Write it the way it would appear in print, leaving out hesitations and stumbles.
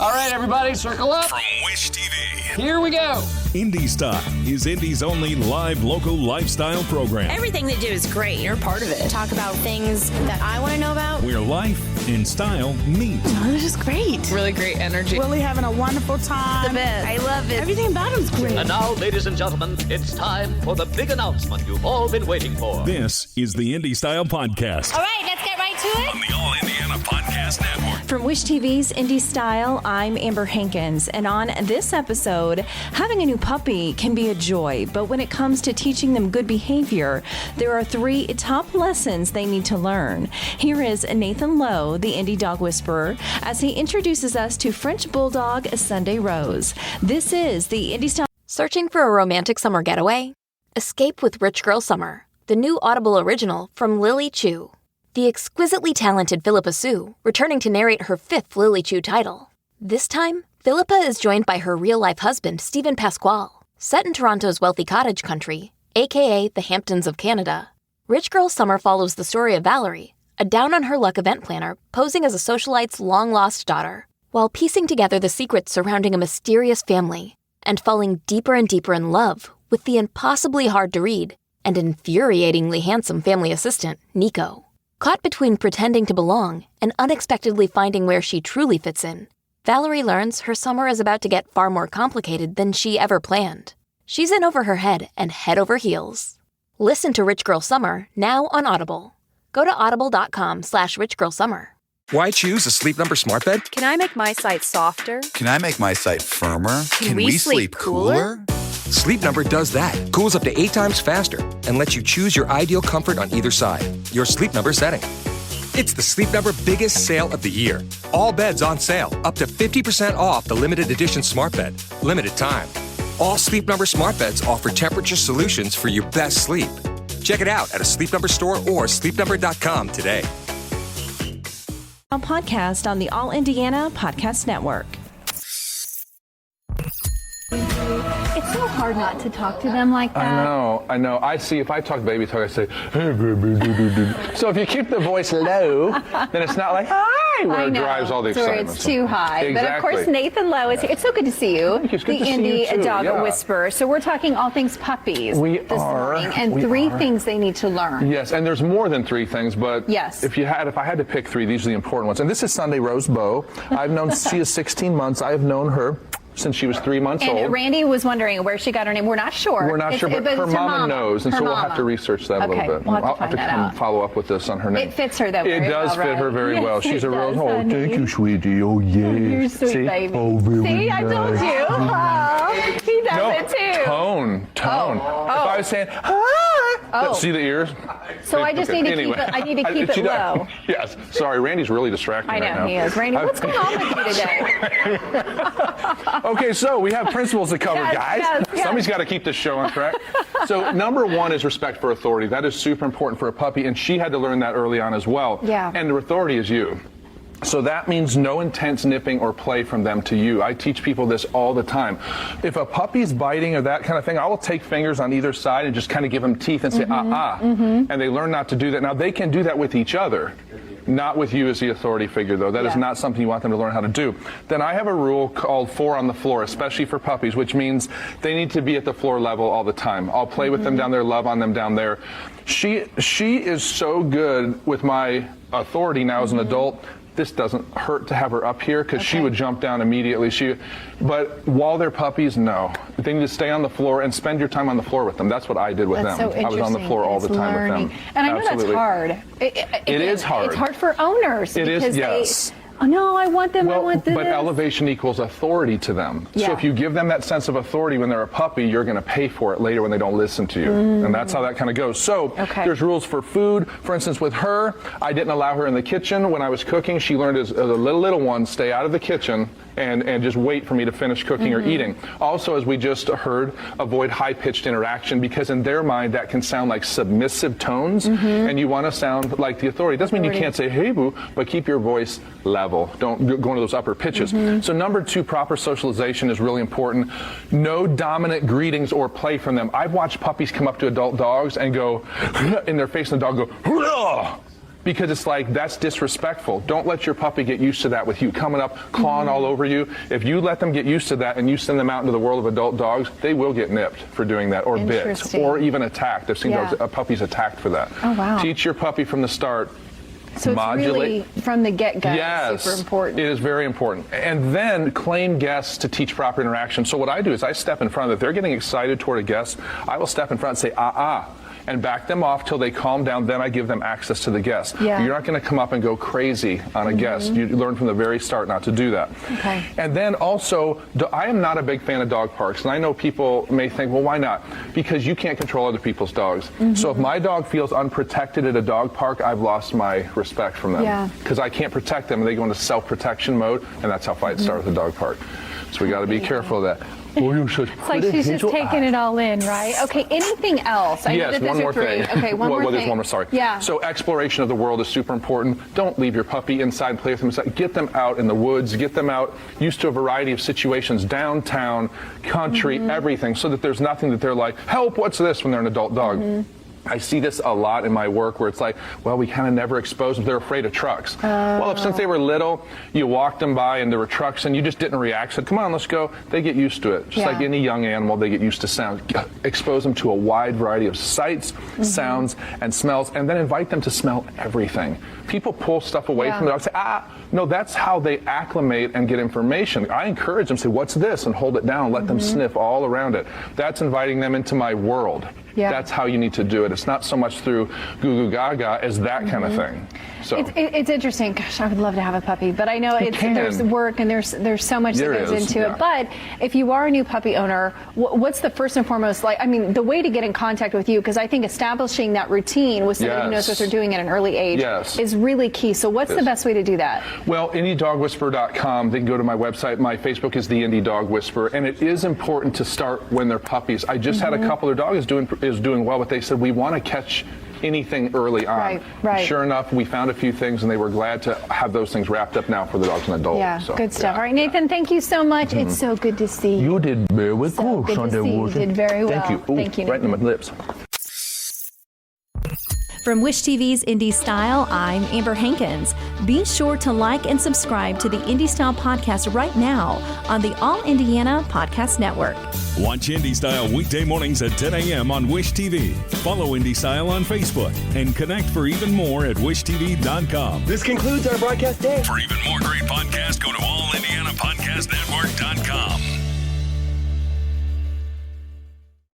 All right, everybody, circle up. From Wish TV. Here we go. Indy Style is Indy's only live local lifestyle program. Everything they do is great. You're part of it. Talk about things that I want to know about. Where life and style meet. Oh, this is great. Really great energy. Really having a wonderful time. The best. I love it. Everything about him is great. And now, ladies and gentlemen, it's time for the big announcement you've all been waiting for. This is the Indy Style Podcast. All right, let's get right to it. On the All Indiana Podcast Network. From Wish TV's Indy Style, I'm Amber Hankins, and on this episode, having a new puppy can be a joy, but when it comes to teaching them good behavior, there are 3 top lessons they need to learn. Here is Nathan Lowe, the Indy Dog Whisperer, as he introduces us to French Bulldog Sunday Rose. This is the Indy Style. Searching for a romantic summer getaway? Escape with Rich Girl Summer, the new Audible original from Lily Chu. The exquisitely talented Philippa Sue, returning to narrate her 5th Lily Chu title. This time, Philippa is joined by her real-life husband, Stephen Pasquale. Set in Toronto's wealthy cottage country, aka the Hamptons of Canada, Rich Girl Summer follows the story of Valerie, a down-on-her-luck event planner posing as a socialite's long-lost daughter, while piecing together the secrets surrounding a mysterious family and falling deeper and deeper in love with the impossibly hard-to-read and infuriatingly handsome family assistant, Nico. Caught between pretending to belong and unexpectedly finding where she truly fits in, Valerie learns her summer is about to get far more complicated than she ever planned. She's in over her head and head over heels. Listen to Rich Girl Summer now on Audible. Go to audible.com/richgirlsummer. Why choose a Sleep Number smart bed? Can I make my site softer? Can I make my site firmer? Can we sleep cooler? Sleep Number does that. Cools up to 8 times faster and lets you choose your ideal comfort on either side. Your Sleep Number setting. It's the Sleep Number biggest sale of the year. All beds on sale, up to 50% off the limited edition smart bed. Limited time. All Sleep Number smart beds offer temperature solutions for your best sleep. Check it out at a Sleep Number store or sleepnumber.com today. Podcast on the All Indiana Podcast Network. It's so hard not to talk to them like that. I know. I see, if I talk baby talk, I say, hey, so if you keep the voice low, then it's not like, hi, where it drives all the excitement. It's too high. Exactly. But of course, Nathan Lowe is here. It's so good to see you. It's good the to see Indy you too. Dog Whisperer. So we're talking all things puppies this morning, and 3 things they need to learn. Yes, and there's more than 3 things, but yes. if I had to pick 3, these are the important ones. And this is Sunday Rose Bow. I've known, she is 16 months. I have known her since she was 3 months old. And Randy was wondering where she got her name. We're not sure. We're not sure, but her mama knows, and so we'll have to research that a little bit. We'll have to I'll have to come follow up with this on her name. It fits her, though, It does fit her very well. She's a real, thank you, sweetie. Oh, yeah. Oh, you're sweet, see? baby. Oh, really See, I told nice. you. Oh, he does it, too. Tone. Oh. If I was saying, see the ears? So I just need to keep it. I need to keep it low. Yes. Sorry, Randy's really distracting I know right now. he is. Randy, what's going on with you today? Okay, so we have principles to cover, guys. Yes. Somebody's got to keep this show on track. So number 1 is respect for authority. That is super important for a puppy, and she had to learn that early on as well. Yeah. And the authority is you. So that means no intense nipping or play from them to you. I teach people this all the time. If a puppy's biting or that kind of thing, I will take fingers on either side and just kind of give them teeth and say, and they learn not to do that. Now, they can do that with each other. Not with you as the authority figure, though. That is not something you want them to learn how to do. Then I have a rule called 4 on the floor, especially for puppies, which means they need to be at the floor level all the time. I'll play with them down there, love on them down there. She is so good with my authority now as an adult. This doesn't hurt to have her up here because she would jump down immediately. But while they're puppies, no. They need to stay on the floor and spend your time on the floor with them. That's what I did with them. So I was on the floor all the time with them. And I know that's hard. It is hard. It's hard for owners. It is, yes. Oh, no, I want them, well, I want this. But elevation equals authority to them. Yeah. So if you give them that sense of authority when they're a puppy, you're going to pay for it later when they don't listen to you. And that's how that kind of goes. So there's rules for food. For instance, with her, I didn't allow her in the kitchen when I was cooking. She learned as a little one, stay out of the kitchen and just wait for me to finish cooking or eating. Also, as we just heard, avoid high-pitched interaction because in their mind that can sound like submissive tones and you want to sound like the authority. It doesn't mean you can't say, hey, boo, but keep your voice level. Don't go into those upper pitches. So number 2, proper socialization is really important. No dominant greetings or play from them. I've watched puppies come up to adult dogs and go in their face and the dog go, because it's like, that's disrespectful. Don't let your puppy get used to that with you coming up, clawing all over you. If you let them get used to that and you send them out into the world of adult dogs, they will get nipped for doing that, or bit, or even attacked. I've seen puppies attacked for that. Oh, wow. Teach your puppy from the start. So it's really from the get-go. Yes, super important. It is very important. And then claim guests to teach proper interaction. So what I do is I step in front of them. If they're getting excited toward a guest, I will step in front and say, and back them off till they calm down. Then I give them access to the guest. Yeah. You're not going to come up and go crazy on a guest. You learn from the very start not to do that. Okay. And then also, I am not a big fan of dog parks. And I know people may think, well, why not? Because you can't control other people's dogs. So if my dog feels unprotected at a dog park, I've lost my respect from them. Because I can't protect them, and they go into self-protection mode, and that's how fights start at the dog park. So we got to be careful of that. It's like she's just taking it all in, right? Okay, anything else? I know that one more thing. Okay, one more thing. There's one more, sorry. Yeah. So exploration of the world is super important. Don't leave your puppy inside and play with them inside. Get them out in the woods, get them out used to a variety of situations, downtown, country, everything, so that there's nothing that they're like, help, what's this, when they're an adult dog. I see this a lot in my work where it's like, well, we kind of never expose them. They're afraid of trucks. Well, if since they were little, you walked them by and there were trucks and you just didn't react, said, come on, let's go. They get used to it. Just like any young animal, they get used to sound. Expose them to a wide variety of sights, sounds, and smells, and then invite them to smell everything. People pull stuff away from them. I say, no, that's how they acclimate and get information. I encourage them to say, what's this? And hold it down and let them sniff all around it. That's inviting them into my world. That's how you need to do it. It's not so much through goo goo gaga as that kind of thing. So it's interesting. Gosh, I would love to have a puppy, but I know there's work and there's so much that goes into it. But if you are a new puppy owner, what's the first and foremost, like, I mean, the way to get in contact with you, because I think establishing that routine with somebody who knows what they're doing at an early age is really key. So what's the best way to do that? Well, IndyDogWhisperer.com. They can go to my website. My Facebook is the Indy Dog Whisperer, and it is important to start when they're puppies. I just had a couple. Their dog is doing well, but they said we want to catch anything early on. Right. Sure enough, we found a few things, and they were glad to have those things wrapped up now for the dogs and adults. Yeah, so, good stuff. All right, Nathan, thank you so much. It's so good to see you. You did very well. So good to see you. You did very well. Thank you. Ooh, thank you, right in my lips. From Wish TV's Indy Style, I'm Amber Hankins. Be sure to like and subscribe to the Indy Style podcast right now on the All Indiana Podcast Network. Watch Indy Style weekday mornings at 10 a.m. on Wish TV. Follow Indy Style on Facebook and connect for even more at wishtv.com. This concludes our broadcast day. For even more great podcasts, go to allindianapodcastnetwork.com.